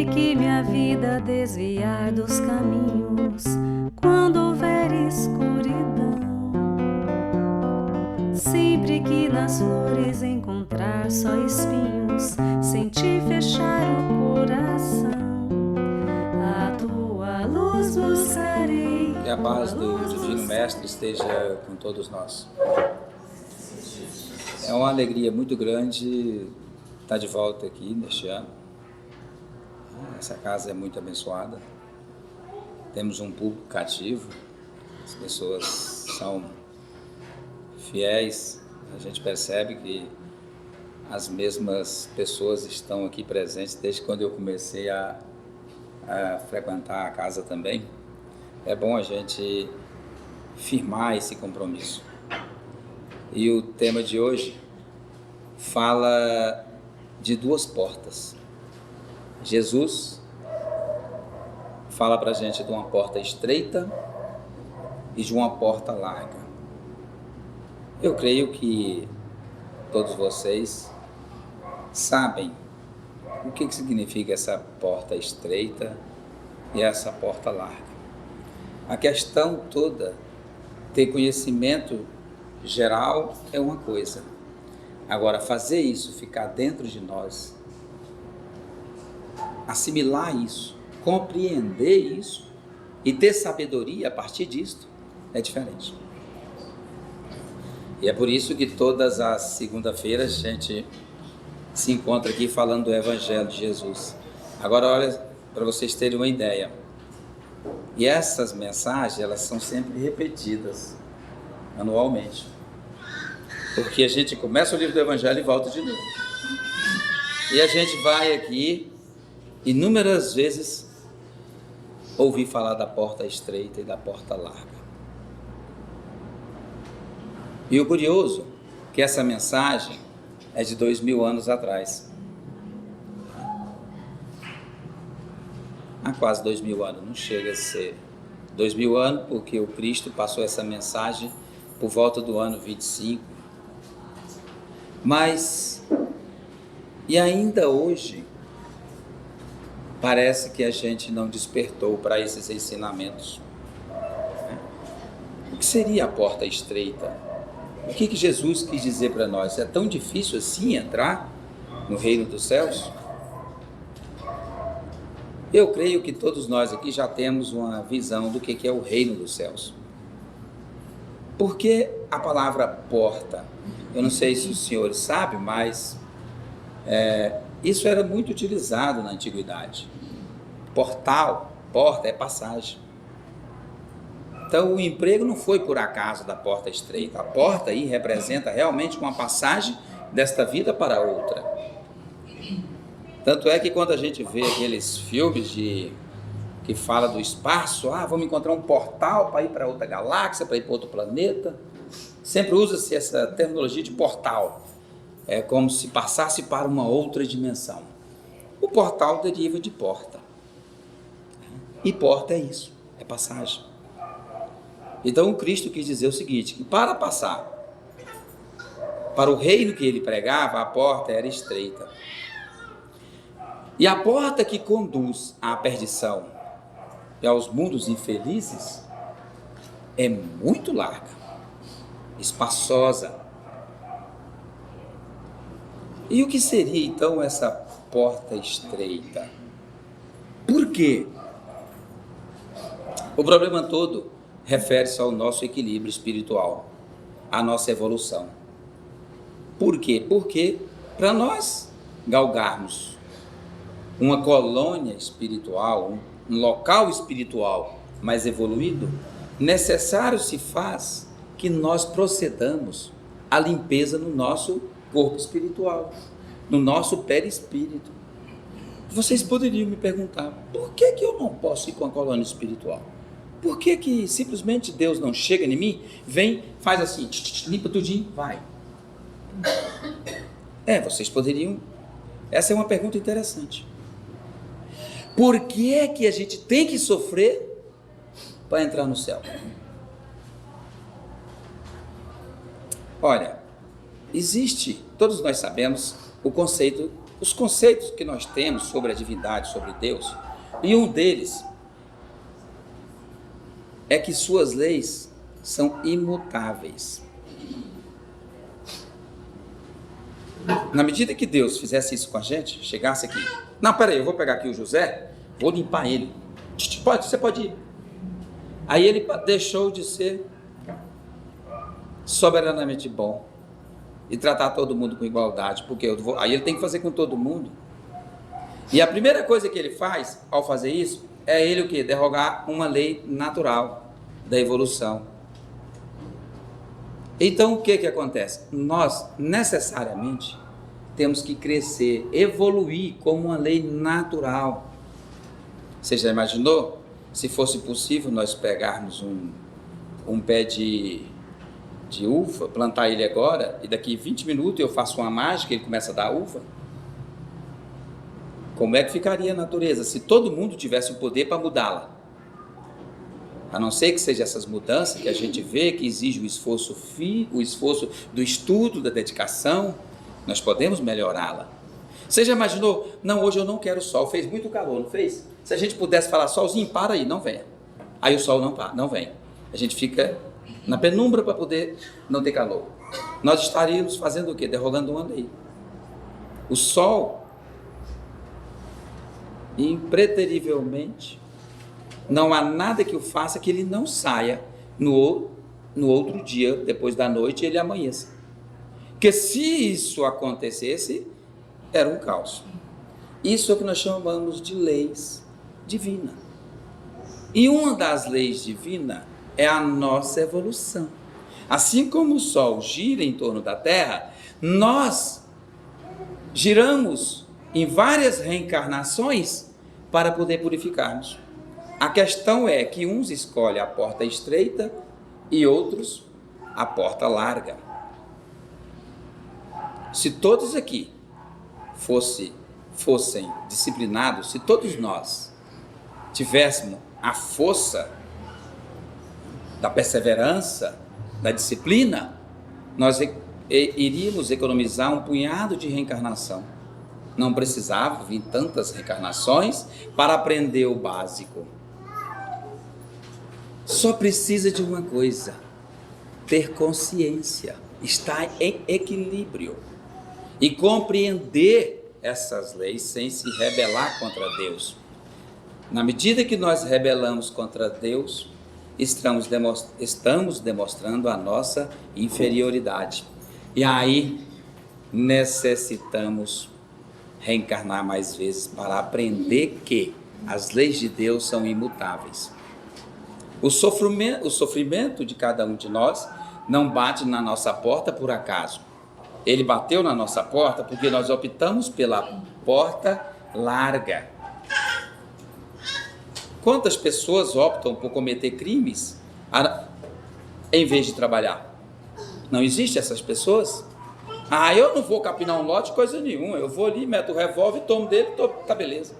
Sempre que minha vida desviar dos caminhos, quando houver escuridão, sempre que nas flores encontrar só espinhos, sentir fechar o coração, a tua luz buscarei. Que a paz do Divino Mestre esteja com todos nós. É uma alegria muito grande estar de volta aqui neste ano. Essa casa é muito abençoada. Temos um público cativo. As pessoas são fiéis. A gente percebe que as mesmas pessoas estão aqui presentes desde quando eu comecei a frequentar a casa também. É bom a gente firmar esse compromisso. E o tema de hoje fala de duas portas. Jesus fala para a gente de uma porta estreita e de uma porta larga. Eu creio que todos vocês sabem o que significa essa porta estreita e essa porta larga. A questão toda, ter conhecimento geral é uma coisa. Agora, fazer isso ficar dentro de nós, assimilar isso, compreender isso e ter sabedoria a partir disso é diferente. E é por isso que todas as segunda-feiras a gente se encontra aqui falando do Evangelho de Jesus. Agora, olha, para vocês terem uma ideia. E essas mensagens, elas são sempre repetidas anualmente. Porque a gente começa o livro do Evangelho e volta de novo. E a gente vai aqui, inúmeras vezes, ouvir falar da porta estreita e da porta larga. E o curioso é que essa mensagem é de 2000 anos atrás. Há quase 2000 anos, não chega a ser 2000 anos, porque o Cristo passou essa mensagem por volta do ano 25. Mas, e ainda hoje, parece que a gente não despertou para esses ensinamentos. O que seria a porta estreita? O que Jesus quis dizer para nós? É tão difícil assim entrar no reino dos céus? Eu creio que todos nós aqui já temos uma visão do que é o reino dos céus. Por que a palavra porta? Eu não sei se os senhores sabem, mas isso era muito utilizado na antiguidade. Portal, porta é passagem. Então o emprego não foi por acaso da porta estreita. A porta aí representa realmente uma passagem desta vida para outra. Tanto é que quando a gente vê aqueles filmes que fala do espaço, vamos encontrar um portal para ir para outra galáxia, para ir para outro planeta, sempre usa-se essa terminologia de portal. É como se passasse para uma outra dimensão. O portal deriva de porta. E porta é isso, é passagem. Então o Cristo quis dizer o seguinte, que para passar para o reino que ele pregava, a porta era estreita. E a porta que conduz à perdição e aos mundos infelizes é muito larga, espaçosa. E o que seria então essa porta estreita? Por quê? O problema todo refere-se ao nosso equilíbrio espiritual, à nossa evolução. Por quê? Porque para nós galgarmos uma colônia espiritual, um local espiritual mais evoluído, necessário se faz que nós procedamos à limpeza no nosso corpo espiritual, no nosso perispírito. Vocês poderiam me perguntar, por que eu não posso ir com a colônia espiritual? Por que simplesmente Deus não chega em mim, vem, faz assim, limpa tudinho, vai? Vocês poderiam... Essa é uma pergunta interessante. Por que a gente tem que sofrer para entrar no céu? Olha, existe, todos nós sabemos, o conceito os conceitos que nós temos sobre a divindade, sobre Deus, e um deles é que suas leis são imutáveis. Na medida que Deus fizesse isso com a gente, chegasse aqui, não, peraí, eu vou pegar aqui o José, vou limpar ele, você pode ir. Aí ele deixou de ser soberanamente bom e tratar todo mundo com igualdade, porque aí ele tem que fazer com todo mundo. E a primeira coisa que ele faz ao fazer isso é ele o quê? Derrogar uma lei natural da evolução. Então o que acontece? Nós necessariamente temos que crescer, evoluir como uma lei natural. Você já imaginou? Se fosse possível nós pegarmos um pé de uva, plantar ele agora, e daqui 20 minutos eu faço uma mágica e ele começa a dar uva? Como é que ficaria a natureza se todo mundo tivesse o poder para mudá-la? A não ser que seja essas mudanças que a gente vê, que exige o esforço do estudo, da dedicação, nós podemos melhorá-la. Você já imaginou? Não, hoje eu não quero sol, fez muito calor, não fez? Se a gente pudesse falar, solzinho, para aí, não venha. Aí o sol não vem. A gente fica na penumbra para poder não ter calor. Nós estaríamos fazendo o quê? Derrogando uma lei. O sol, impreterivelmente, não há nada que o faça que ele não saia no outro dia, depois da noite, ele amanheça. Porque se isso acontecesse, era um caos. Isso é o que nós chamamos de leis divinas. E uma das leis divinas é a nossa evolução. Assim como o Sol gira em torno da Terra, nós giramos em várias reencarnações para poder purificarmos. A questão é que uns escolhem a porta estreita e outros a porta larga. Se todos aqui fossem disciplinados, se todos nós tivéssemos a força da perseverança, da disciplina, nós iríamos economizar um punhado de reencarnação. Não precisava vir tantas reencarnações para aprender o básico. Só precisa de uma coisa: ter consciência, estar em equilíbrio e compreender essas leis sem se rebelar contra Deus. Na medida que nós rebelamos contra Deus, estamos demonstrando a nossa inferioridade. E aí necessitamos reencarnar mais vezes para aprender que as leis de Deus são imutáveis. O sofrimento de cada um de nós não bate na nossa porta por acaso. Ele bateu na nossa porta porque nós optamos pela porta larga. Quantas pessoas optam por cometer crimes em vez de trabalhar? Não existem essas pessoas? Eu não vou capinar um lote, coisa nenhuma. Eu vou ali, meto o revólver, tomo dele, tá beleza.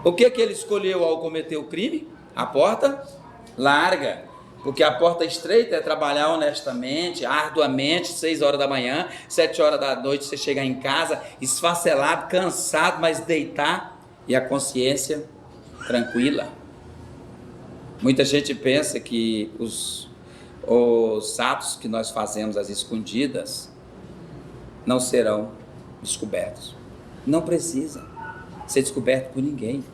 O que ele escolheu ao cometer o crime? A porta larga. Porque a porta estreita é trabalhar honestamente, arduamente, 6 horas da manhã, 7 horas da noite você chegar em casa, esfacelado, cansado, mas deitar e a consciência tranquila. Muita gente pensa que os atos que nós fazemos às escondidas não serão descobertos. Não precisa ser descoberto por ninguém.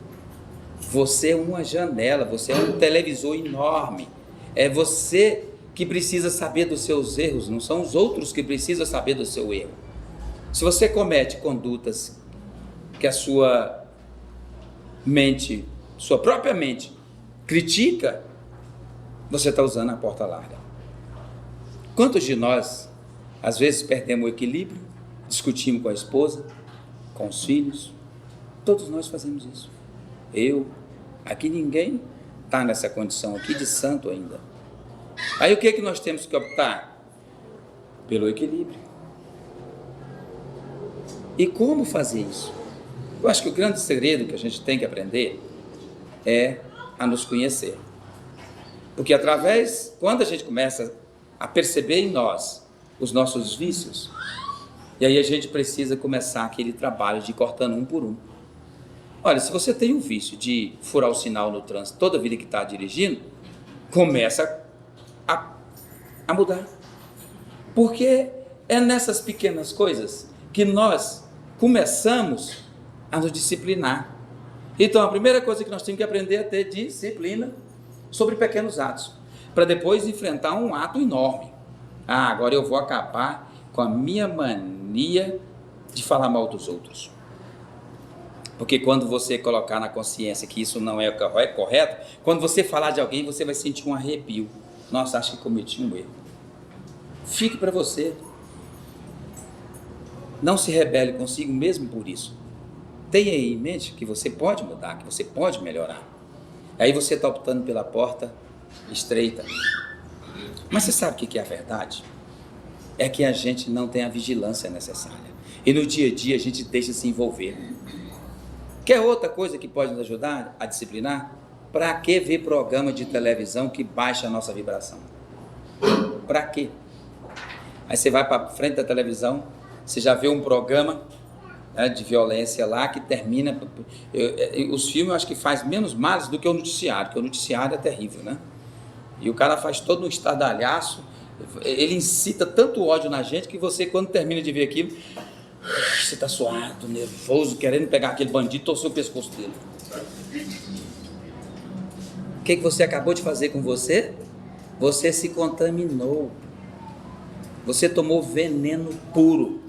Você é uma janela, você é um televisor enorme. É você que precisa saber dos seus erros, não são os outros que precisam saber do seu erro. Se você comete condutas que a sua própria mente critica, você está usando a porta larga. Quantos de nós, às vezes, perdemos o equilíbrio, discutimos com a esposa, com os filhos? Todos nós fazemos isso. Aqui ninguém está nessa condição aqui de santo ainda. Aí o que nós temos que optar? Pelo equilíbrio. E como fazer isso? Eu acho que o grande segredo que a gente tem que aprender é a nos conhecer. Porque quando a gente começa a perceber em nós os nossos vícios, E aí a gente precisa começar aquele trabalho de ir cortando um por um. Olha, se você tem um vício de furar o sinal no trânsito toda vida que está dirigindo, começa a mudar. Porque é nessas pequenas coisas que nós começamos a nos disciplinar. Então, a primeira coisa que nós temos que aprender é a ter disciplina sobre pequenos atos, para depois enfrentar um ato enorme. Agora eu vou acabar com a minha mania de falar mal dos outros. Porque quando você colocar na consciência que isso não é correto, quando você falar de alguém, você vai sentir um arrepio. Nossa, acho que cometi um erro. Fique para você. Não se rebele consigo mesmo por isso. Tenha em mente que você pode mudar, que você pode melhorar. Aí você está optando pela porta estreita. Mas você sabe o que é a verdade? É que a gente não tem a vigilância necessária. E no dia a dia a gente deixa se envolver. Quer outra coisa que pode nos ajudar a disciplinar? Para que ver programa de televisão que baixa a nossa vibração? Para quê? Aí você vai para frente da televisão, você já vê um programa, né, de violência lá que termina... os filmes eu acho que faz menos males do que o noticiário, porque o noticiário é terrível, né? E o cara faz todo um estardalhaço, ele incita tanto ódio na gente que você, quando termina de ver aquilo, você está suado, nervoso, querendo pegar aquele bandido e torcer o pescoço dele. O que você acabou de fazer com você? Você se contaminou. Você tomou veneno puro.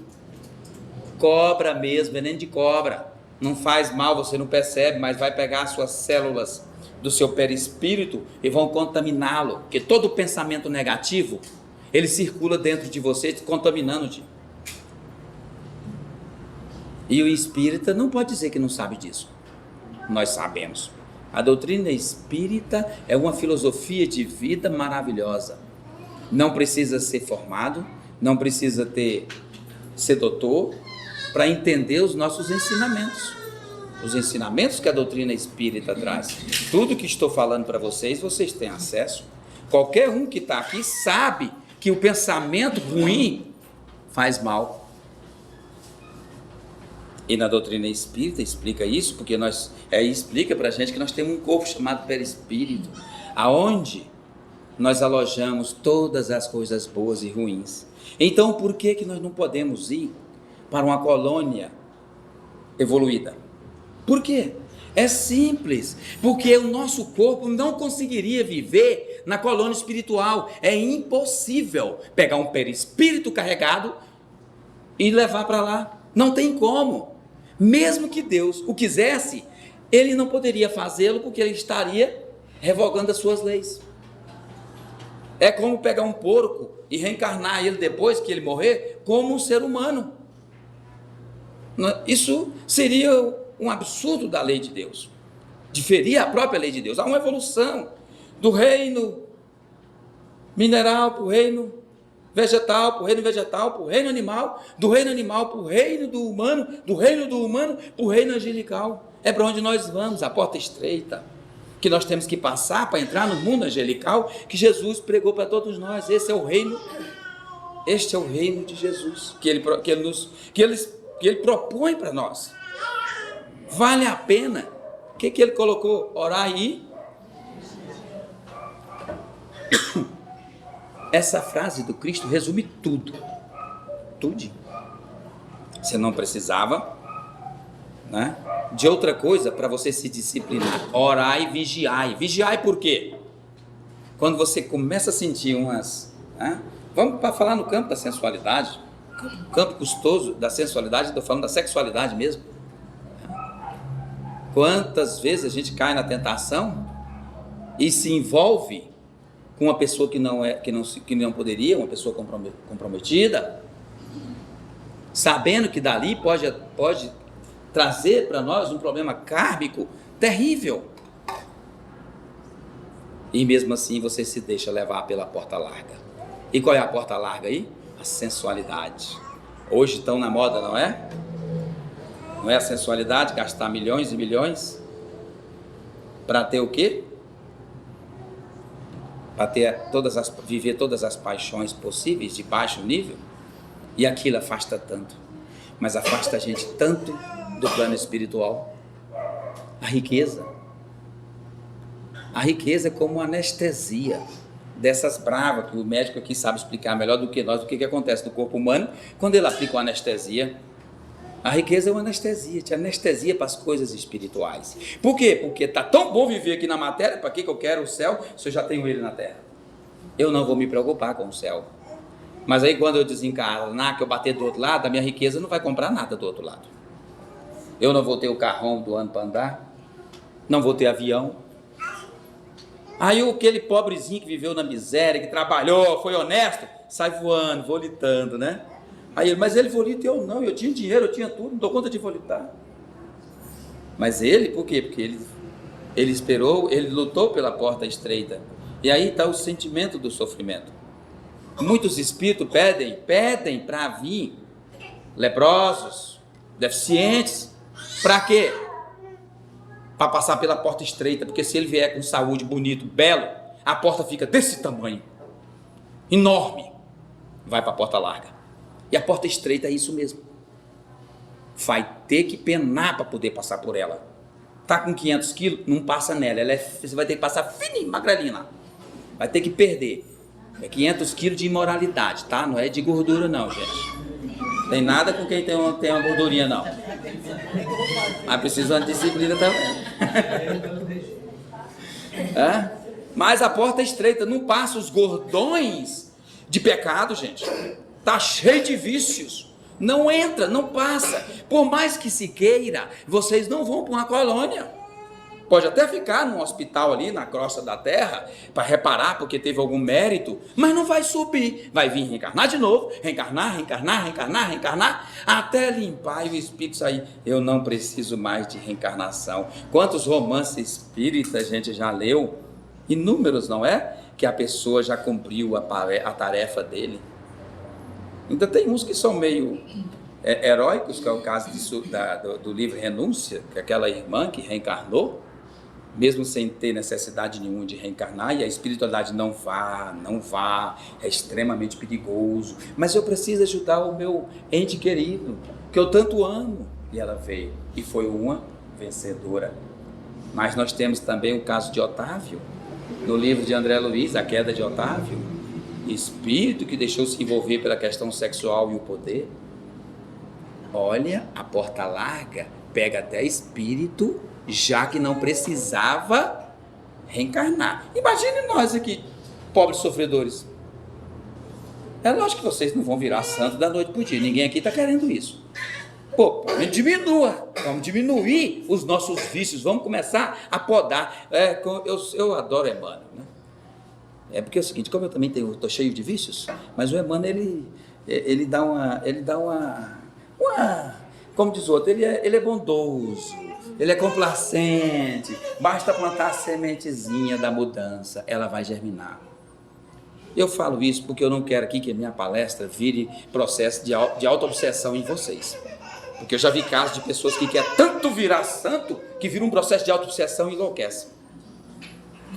Cobra mesmo, veneno de cobra. Não faz mal, você não percebe, mas vai pegar as suas células do seu perispírito e vão contaminá-lo. Porque todo pensamento negativo, ele circula dentro de você, contaminando-te. E o espírita não pode dizer que não sabe disso. Nós sabemos. A doutrina espírita é uma filosofia de vida maravilhosa. Não precisa ser formado, não precisa ser doutor para entender os nossos ensinamentos. Os ensinamentos que a doutrina espírita traz. Tudo que estou falando para vocês, vocês têm acesso. Qualquer um que está aqui sabe que o pensamento ruim faz mal. E na doutrina espírita explica isso, porque explica para a gente que nós temos um corpo chamado perispírito, aonde nós alojamos todas as coisas boas e ruins. Então, por que nós não podemos ir para uma colônia evoluída? Por quê? É simples, porque o nosso corpo não conseguiria viver na colônia espiritual. É impossível pegar um perispírito carregado e levar para lá. Não tem como. Mesmo que Deus o quisesse, ele não poderia fazê-lo porque ele estaria revogando as suas leis. É como pegar um porco e reencarnar ele depois que ele morrer como um ser humano. Isso seria um absurdo da lei de Deus. Diferir a própria lei de Deus. Há uma evolução do reino mineral para o reino vegetal, para o reino vegetal, para o reino animal, do reino animal para o reino do humano, do reino do humano para o reino angelical. É para onde nós vamos, a porta estreita, que nós temos que passar para entrar no mundo angelical, que Jesus pregou para todos nós. Esse é o reino, este é o reino de Jesus, que ele propõe para nós. Vale a pena. O que ele colocou? Orar e... Essa frase do Cristo resume tudo. Tudo. Você não precisava, né, de outra coisa para você se disciplinar. Orar e vigiai. Vigiai por quê? Quando você começa a sentir umas... Né, vamos para falar no campo da sensualidade. Campo custoso da sensualidade, estou falando da sexualidade mesmo. Quantas vezes a gente cai na tentação e se envolve com uma pessoa que não poderia, uma pessoa comprometida, sabendo que dali pode trazer para nós um problema kármico terrível. E mesmo assim você se deixa levar pela porta larga. E qual é a porta larga aí? A sensualidade. Hoje estão na moda, não é? Não é a sensualidade, gastar milhões e milhões para ter o quê? Para viver todas as paixões possíveis de baixo nível, e aquilo afasta tanto. mas afasta a gente tanto do plano espiritual. A riqueza é como uma anestesia dessas bravas, que o médico aqui sabe explicar melhor do que nós, o que acontece no corpo humano quando ele aplica uma anestesia. A riqueza é uma anestesia, te anestesia para as coisas espirituais. Por quê? Porque está tão bom viver aqui na matéria, para que eu quero o céu se eu já tenho ele na terra? Eu não vou me preocupar com o céu. Mas aí quando eu desencarnar, que eu bater do outro lado, a minha riqueza não vai comprar nada do outro lado. Eu não vou ter o carrão do ano para andar, não vou ter avião. Aí aquele pobrezinho que viveu na miséria, que trabalhou, foi honesto, sai voando, volitando, né? Aí ele, mas ele volita, eu não, eu tinha dinheiro, eu tinha tudo, não dou conta de volitar. Mas ele, por quê? Porque ele esperou, ele lutou pela porta estreita. E aí está o sentimento do sofrimento. Muitos espíritos pedem para vir leprosos, deficientes, para quê? Para passar pela porta estreita, porque se ele vier com saúde, bonito, belo, a porta fica desse tamanho, enorme, vai para a porta larga. E a porta estreita é isso mesmo. Vai ter que penar para poder passar por ela. Tá com 500 quilos, não passa nela. Você vai ter que passar fininho, magrelinho lá. Vai ter que perder. É 500 quilos de imoralidade, tá? Não é de gordura não, gente. Tem nada com quem tem uma gordurinha não. Mas precisa de uma disciplina também. É? Mas a porta é estreita, não passa os gordões de pecado, gente. Está cheio de vícios, não entra, não passa. Por mais que se queira, vocês não vão para uma colônia. Pode até ficar num hospital ali na crosta da terra para reparar porque teve algum mérito, mas não vai subir. Vai vir reencarnar de novo, reencarnar, até limpar e o espírito sair. Eu não preciso mais de reencarnação. Quantos romances espíritas a gente já leu? Inúmeros, não é? Que a pessoa já cumpriu a tarefa dele. Ainda tem uns que são meio heróicos, que é o caso do livro Renúncia, que é aquela irmã que reencarnou, mesmo sem ter necessidade nenhuma de reencarnar, e a espiritualidade não vá, é extremamente perigoso, mas eu preciso ajudar o meu ente querido, que eu tanto amo, e ela veio, e foi uma vencedora. Mas nós temos também o caso de Otávio, no livro de André Luiz, A Queda de Otávio, espírito que deixou se envolver pela questão sexual e o poder. Olha, a porta larga pega até espírito, já que não precisava reencarnar. Imagine nós aqui, pobres sofredores. É lógico que vocês não vão virar santo da noite para o dia, ninguém aqui está querendo isso. Pô, vamos diminuir os nossos vícios, vamos começar a podar. Eu adoro Emmanuel, né? É porque é o seguinte, como eu também estou cheio de vícios, mas o Emmanuel, ele dá uma, como diz o outro, ele é bondoso, ele é complacente, basta plantar a sementezinha da mudança, ela vai germinar. Eu falo isso porque eu não quero aqui que a minha palestra vire processo de auto-obsessão em vocês. Porque eu já vi casos de pessoas que querem tanto virar santo, que vira um processo de auto-obsessão e enlouquece.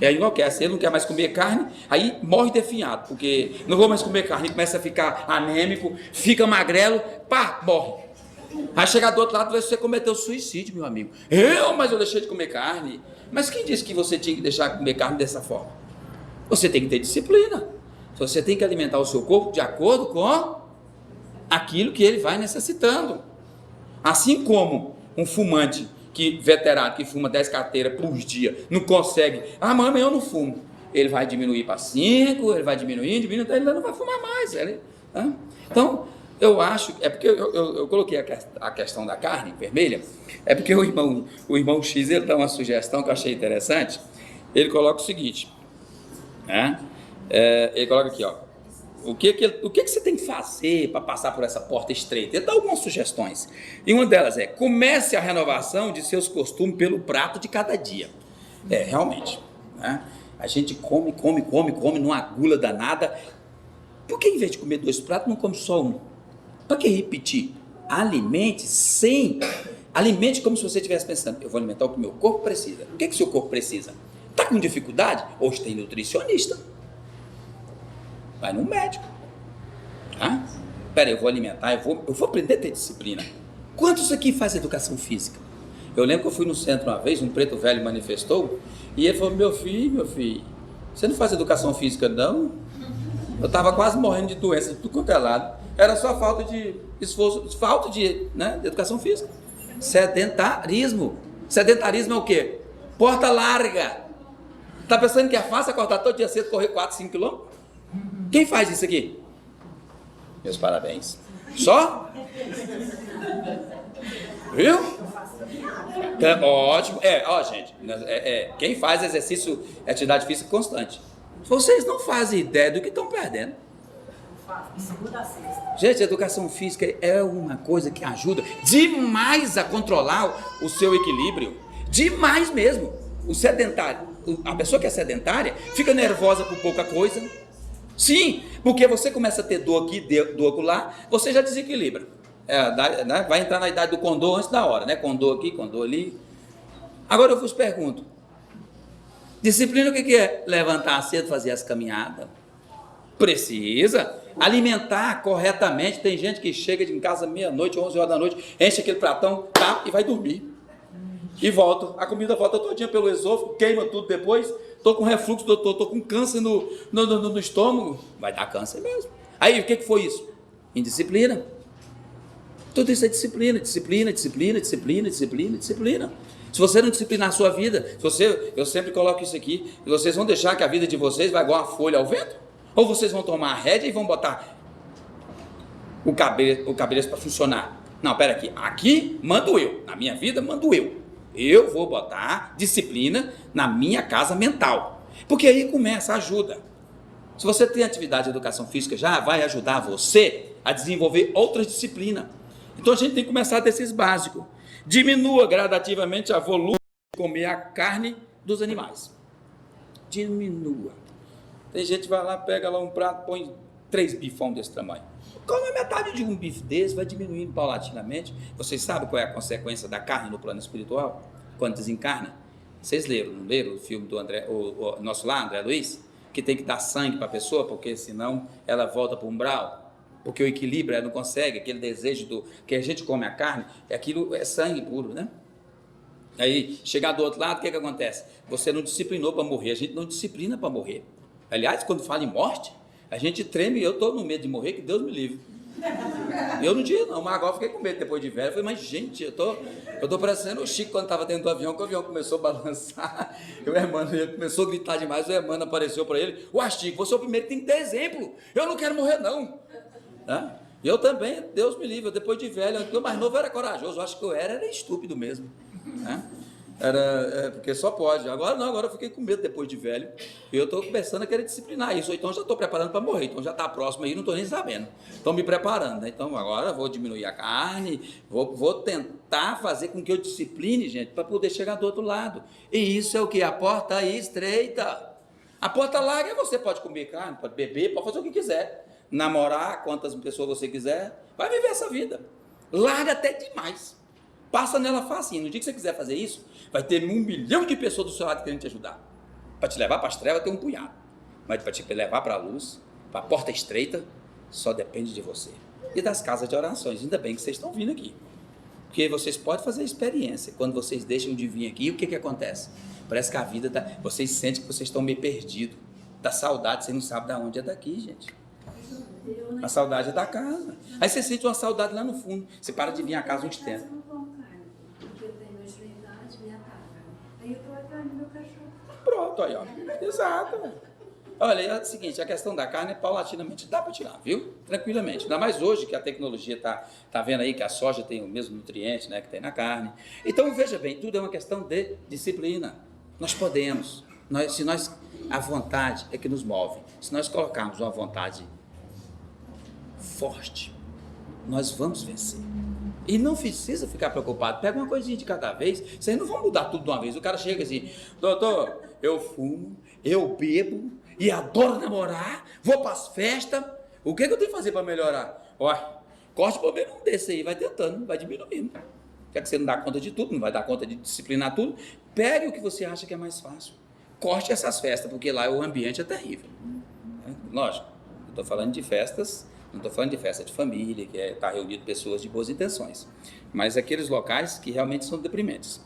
Enlouquece, ele não quer mais comer carne, aí morre definhado, porque não vou mais comer carne, começa a ficar anêmico, fica magrelo, pá, morre. Aí chegar do outro lado, você cometeu suicídio, meu amigo. Mas eu deixei de comer carne. Mas quem disse que você tinha que deixar de comer carne dessa forma? Você tem que ter disciplina. Você tem que alimentar o seu corpo de acordo com aquilo que ele vai necessitando. Assim como um fumante veterano que fuma 10 carteiras por dia, não consegue, mãe, eu não fumo. Ele vai diminuir para 5, ele vai diminuindo, até ele não vai fumar mais. Então, eu acho, é porque eu coloquei a questão da carne vermelha, é porque o irmão X, ele dá uma sugestão que eu achei interessante. Ele coloca o seguinte, né? Ele coloca aqui, ó. O que você tem que fazer para passar por essa porta estreita? Ele dá algumas sugestões. E uma delas é: comece a renovação de seus costumes pelo prato de cada dia. Realmente, né? A gente come numa gula danada. Por que em vez de comer 2 pratos, não come só um? Para que repetir? Alimente como se você estivesse pensando: eu vou alimentar o que meu corpo precisa. O que o seu corpo precisa? Está com dificuldade? Hoje tem nutricionista. Vai no médico, tá? Peraí, eu vou alimentar, eu vou aprender a ter disciplina. Quantos aqui faz educação física? Eu lembro que eu fui no centro uma vez, um preto velho manifestou, e ele falou, meu filho, você não faz educação física não? Eu estava quase morrendo de doença de tudo quanto é lado. Era só falta de esforço, falta de educação física. Sedentarismo. Sedentarismo é o quê? Porta larga. Tá pensando que é fácil acordar todo dia cedo, correr 4, 5 quilômetros? Quem faz isso aqui? Meus parabéns. Só? Viu? É, ótimo. Gente, quem faz exercício, atividade física constante. Vocês não fazem ideia do que estão perdendo. Gente, a educação física é uma coisa que ajuda demais a controlar o seu equilíbrio. Demais mesmo. O sedentário, a pessoa que é sedentária, fica nervosa por pouca coisa. Sim, porque você começa a ter dor aqui, dor acolá, você já desequilibra. Vai entrar na idade do condor antes da hora, né? Condor aqui, condor ali. Agora eu vos pergunto, disciplina o que é? Levantar cedo, fazer as caminhadas. Precisa alimentar corretamente. Tem gente que chega de casa meia-noite, 11 horas da noite, enche aquele pratão, tá, e vai dormir. E volta, a comida volta todinha pelo esôfago, queima tudo depois. Tô com refluxo, doutor, tô com câncer no estômago. Vai dar câncer mesmo. Aí, o que foi isso? Indisciplina. Tudo isso é disciplina. Se você não disciplinar a sua vida, eu sempre coloco isso aqui, vocês vão deixar que a vida de vocês vai igual uma folha ao vento? Ou vocês vão tomar a rédea e vão botar o cabeleiro para funcionar? Não, pera aqui mando eu, na minha vida mando eu. Eu vou botar disciplina na minha casa mental, porque aí começa, ajuda. Se você tem atividade de educação física, já vai ajudar você a desenvolver outras disciplinas. Então a gente tem que começar desses básicos. Diminua gradativamente a volume de comer a carne dos animais. Diminua. Tem gente que vai lá, pega lá um prato, põe 3 bifão desse tamanho. Come metade de um bife desse, vai diminuindo paulatinamente. Vocês sabem qual é a consequência da carne no plano espiritual? Quando desencarna? Vocês não leram o filme do André, o nosso lá, André Luiz? Que tem que dar sangue para a pessoa, porque senão ela volta para o umbral. Porque o equilíbrio, ela não consegue, aquele desejo que a gente come a carne, aquilo é sangue puro, né? Aí, chegar do outro lado, o que acontece? Você não disciplinou para morrer, a gente não disciplina para morrer. Aliás, quando fala em morte, a gente treme, eu estou no medo de morrer, que Deus me livre. Eu não tinha não, mas agora fiquei com medo depois de velho. Eu falei, mas gente, eu tô parecendo o Chico quando estava dentro do avião, que o avião começou a balançar. E o Hermano começou a gritar demais, o Hermano apareceu para ele, Chico, você é o primeiro que tem que ter exemplo. Eu não quero morrer não. Eu também, Deus me livre, depois de velho, eu mais novo era corajoso, eu acho que eu era estúpido mesmo. Porque só pode. Agora não, agora eu fiquei com medo depois de velho. E eu estou começando a querer disciplinar isso. Então já estou preparando para morrer. Então já está próximo aí, não estou nem sabendo. Estou me preparando, né? Então agora vou diminuir a carne, vou tentar fazer com que eu discipline, gente, para poder chegar do outro lado. E isso é o que? A porta aí estreita. A porta larga, você pode comer carne, pode beber, pode fazer o que quiser. Namorar quantas pessoas você quiser. Vai viver essa vida. Larga até demais. Passa nela facinho. No dia que você quiser fazer isso, vai ter 1 milhão de pessoas do seu lado querendo te ajudar. Para te levar para as trevas tem um punhado. Mas para te levar para a luz, para a porta estreita, só depende de você. E das casas de orações. Ainda bem que vocês estão vindo aqui. Porque vocês podem fazer experiência. Quando vocês deixam de vir aqui, o que acontece? Parece que a vida tá... Vocês sentem que vocês estão meio perdidos. Dá saudade, você não sabe de onde é daqui, gente. A saudade é da casa. Aí você sente uma saudade lá no fundo. Você para de vir a casa uns tempos. Pronto, aí, ó. Exato. Olha, é o seguinte, a questão da carne, paulatinamente, dá para tirar, viu? Tranquilamente. Ainda mais hoje que a tecnologia tá vendo aí que a soja tem o mesmo nutriente, né, que tem na carne. Então, veja bem, tudo é uma questão de disciplina. Nós podemos. A vontade é que nos move. Se nós colocarmos uma vontade forte, nós vamos vencer. E não precisa ficar preocupado. Pega uma coisinha de cada vez. Vocês não vão mudar tudo de uma vez. O cara chega assim, doutor, eu fumo, eu bebo e adoro namorar, vou para as festas. O que eu tenho que fazer para melhorar? Olha, corte pelo menos um desse aí, vai tentando, vai diminuindo. Quer que você não dá conta de tudo, não vai dar conta de disciplinar tudo. Pegue o que você acha que é mais fácil. Corte essas festas, porque lá o ambiente é terrível. Lógico, eu estou falando de festas Não estou falando de festa de família, que está reunido pessoas de boas intenções, mas aqueles locais que realmente são deprimentes.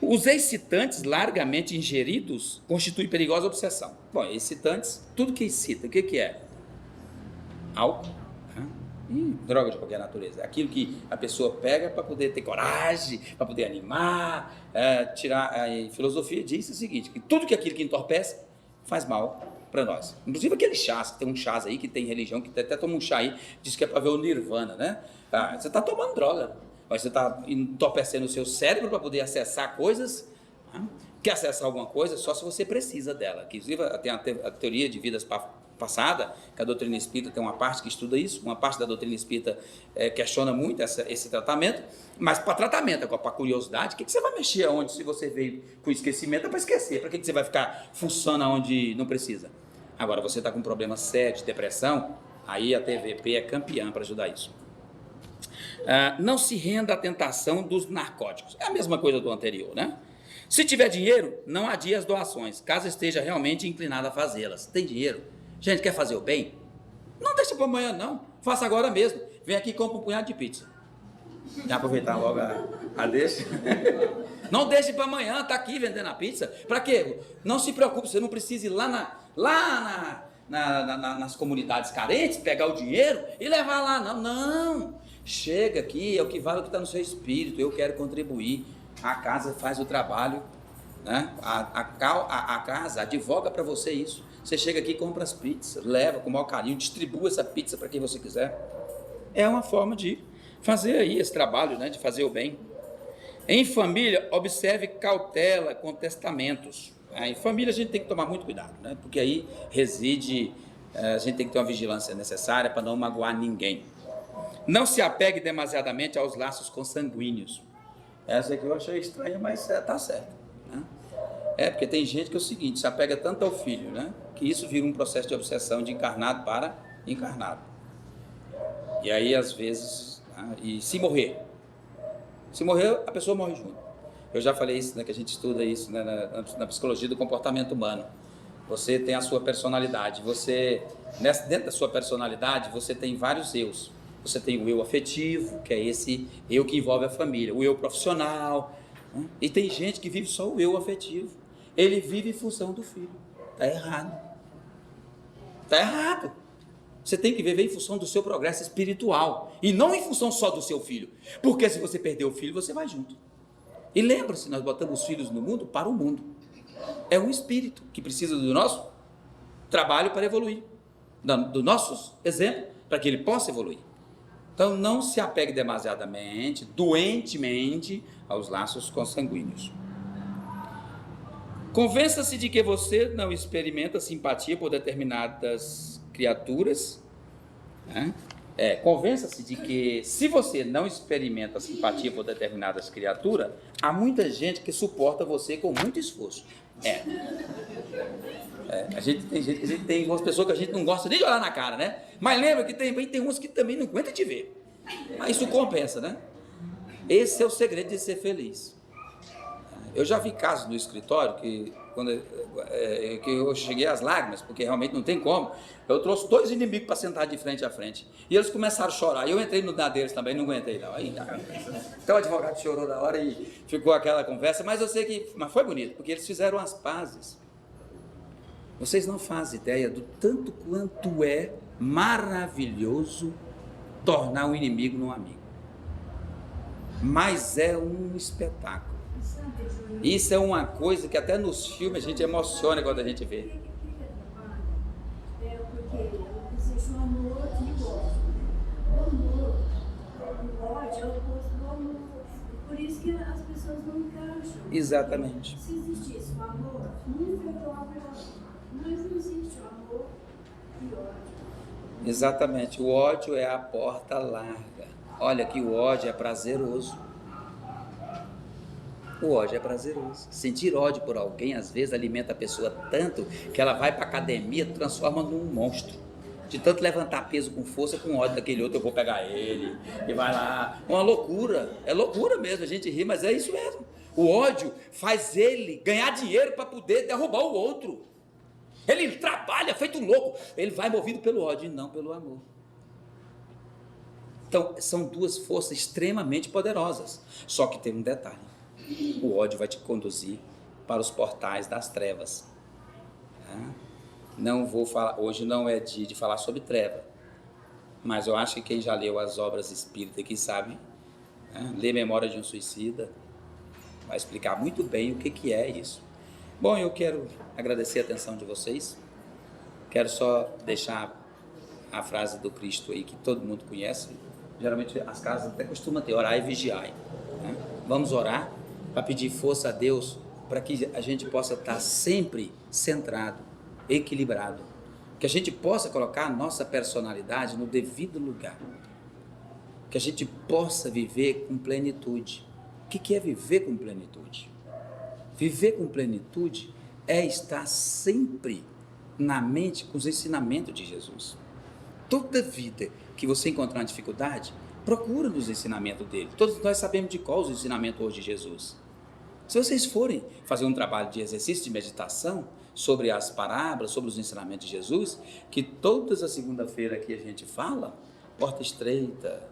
Os excitantes largamente ingeridos constituem perigosa obsessão. Bom, excitantes, tudo que excita, o que é? Álcool, droga de qualquer natureza. Aquilo que a pessoa pega para poder ter coragem, para poder animar, tirar. A filosofia diz o seguinte, que tudo que aquilo que entorpece faz mal para nós. Inclusive aqueles chás, tem um chás aí que tem religião, que até toma um chá aí, diz que é para ver o nirvana, né? Você está tomando droga, mas você está entorpecendo o seu cérebro para poder acessar coisas. Quer acessar alguma coisa só se você precisa dela. Inclusive tem a teoria de vidas passada, que a doutrina espírita tem uma parte que estuda isso, uma parte da doutrina espírita questiona muito esse tratamento, mas para tratamento, para curiosidade, o que você vai mexer aonde se você veio com esquecimento? É para esquecer, para que você vai ficar fuçando aonde não precisa? Agora, você está com um problema sério de depressão, aí a TVP é campeã para ajudar isso. Não se renda à tentação dos narcóticos, é a mesma coisa do anterior, né? Se tiver dinheiro, não adie as doações, caso esteja realmente inclinado a fazê-las. Tem dinheiro? Gente, quer fazer o bem? Não deixa para amanhã, não. Faça agora mesmo. Vem aqui e compra um punhado de pizza. Já aproveitar logo a deixa. Não deixe para amanhã, está aqui vendendo a pizza. Para quê? Não se preocupe, você não precisa ir nas comunidades carentes, pegar o dinheiro e levar lá, não. Não. Chega aqui, é o que vale o que está no seu espírito. Eu quero contribuir. A casa faz o trabalho, né? A casa advoga para você isso. Você chega aqui, compra as pizzas, leva com o maior carinho, distribua essa pizza para quem você quiser. É uma forma de fazer aí esse trabalho, né? De fazer o bem. Em família, observe cautela com testamentos. Em família a gente tem que tomar muito cuidado, né? Porque aí reside, a gente tem que ter uma vigilância necessária para não magoar ninguém. Não se apegue demasiadamente aos laços consanguíneos. Essa aqui eu achei estranha, mas está certo, né? Porque tem gente que é o seguinte, se apega tanto ao filho, né? Que isso vira um processo de obsessão de encarnado para encarnado. E aí, às vezes, e se morrer, a pessoa morre junto. Eu já falei isso, né, que a gente estuda isso, né, na psicologia do comportamento humano. Você tem a sua personalidade, dentro da sua personalidade, você tem vários eus. Você tem o eu afetivo, que é esse eu que envolve a família, o eu profissional, né? E tem gente que vive só o eu afetivo. Ele vive em função do filho. Está errado. Está errado. Você tem que viver em função do seu progresso espiritual e não em função só do seu filho. Porque se você perder o filho, você vai junto. E lembra-se, nós botamos os filhos no mundo para o mundo. É um espírito que precisa do nosso trabalho para evoluir, do nosso exemplo, para que ele possa evoluir. Então, não se apegue demasiadamente, doentemente, aos laços consanguíneos. Convença-se de que você não experimenta simpatia por determinadas criaturas. Né? Convença-se de que, se você não experimenta simpatia por determinadas criaturas, há muita gente que suporta você com muito esforço. A gente tem umas pessoas que a gente não gosta nem de olhar na cara, né? Mas lembra que tem uns que também não aguentam te ver. Mas isso compensa, né? Esse é o segredo de ser feliz. Eu já vi casos no escritório que eu cheguei às lágrimas, porque realmente não tem como. Eu trouxe 2 inimigos para sentar de frente a frente. E eles começaram a chorar. Eu entrei no da deles também, não aguentei não. Então o advogado chorou na hora e ficou aquela conversa. Mas eu sei que foi bonito, porque eles fizeram as pazes. Vocês não fazem ideia do tanto quanto é maravilhoso tornar um inimigo num amigo. Mas é um espetáculo. Isso é uma coisa que até nos filmes a gente emociona quando a gente vê. Porque existe um amor e o ódio. O ódio é o oposto do amor. Por isso que as pessoas não encaixam. Exatamente. Se existisse o amor, nunca ia falar para ódio. Mas não existe o amor e ódio. Exatamente. O ódio é a porta larga. Olha que o ódio é prazeroso. O ódio é prazeroso. Sentir ódio por alguém, às vezes, alimenta a pessoa tanto que ela vai para a academia, transforma num monstro. De tanto levantar peso com força, com ódio daquele outro, eu vou pegar ele, e vai lá. Uma loucura. É loucura mesmo, a gente ri, mas é isso mesmo. O ódio faz ele ganhar dinheiro para poder derrubar o outro. Ele trabalha feito feito louco. Ele vai movido pelo ódio e não pelo amor. Então, são duas forças extremamente poderosas. Só que tem um detalhe. O ódio vai te conduzir para os portais das trevas. Não vou falar, hoje não é dia de falar sobre treva. Mas eu acho que quem já leu as obras espíritas aqui sabe, ler Memória de um Suicida, vai explicar muito bem o que é isso. Bom, eu quero agradecer a atenção de vocês. Quero só deixar a frase do Cristo aí que todo mundo conhece. Geralmente as casas até costumam ter: orai e vigiai. Vamos orar para pedir força a Deus para que a gente possa estar sempre centrado, equilibrado, que a gente possa colocar a nossa personalidade no devido lugar, que a gente possa viver com plenitude. O que é viver com plenitude? Viver com plenitude é estar sempre na mente com os ensinamentos de Jesus. Toda vida que você encontrar uma dificuldade, procura nos ensinamentos dele. Todos nós sabemos de qual os ensinamentos hoje de Jesus. Se vocês forem fazer um trabalho de exercício de meditação sobre as parábolas, sobre os ensinamentos de Jesus, que todas as segunda-feira aqui a gente fala, porta estreita,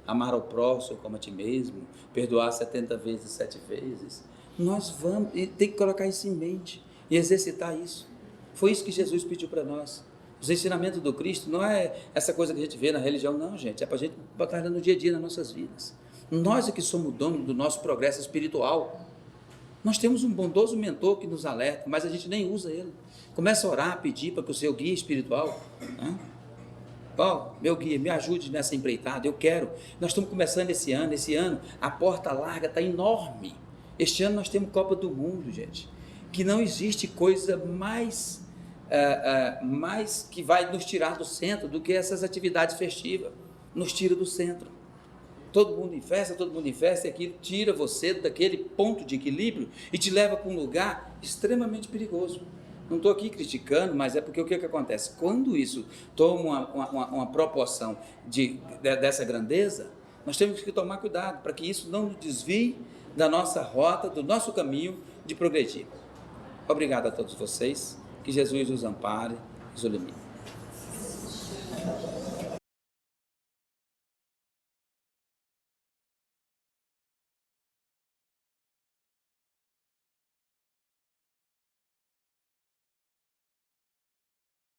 amar ao próximo como a ti mesmo, perdoar 70 vezes, 7 vezes, nós vamos, e tem que colocar isso em mente e exercitar isso. Foi isso que Jesus pediu para nós. Os ensinamentos do Cristo não é essa coisa que a gente vê na religião, não, gente, é para a gente botar no dia a dia nas nossas vidas. Nós é que somos o dono do nosso progresso espiritual. Nós temos um bondoso mentor que nos alerta, mas a gente nem usa ele. Começa a orar, a pedir para que o seu guia espiritual, meu guia, me ajude nessa empreitada, eu quero. Nós estamos começando esse ano a porta larga está enorme. Este ano nós temos Copa do Mundo, gente, que não existe coisa mais que vai nos tirar do centro do que essas atividades festivas. Nos tira do centro. Todo mundo em festa, e aquilo tira você daquele ponto de equilíbrio e te leva para um lugar extremamente perigoso. Não estou aqui criticando, mas é porque o que acontece? Quando isso toma uma proporção dessa grandeza, nós temos que tomar cuidado para que isso não nos desvie da nossa rota, do nosso caminho de progredir. Obrigado a todos vocês, que Jesus os ampare e os ilumine.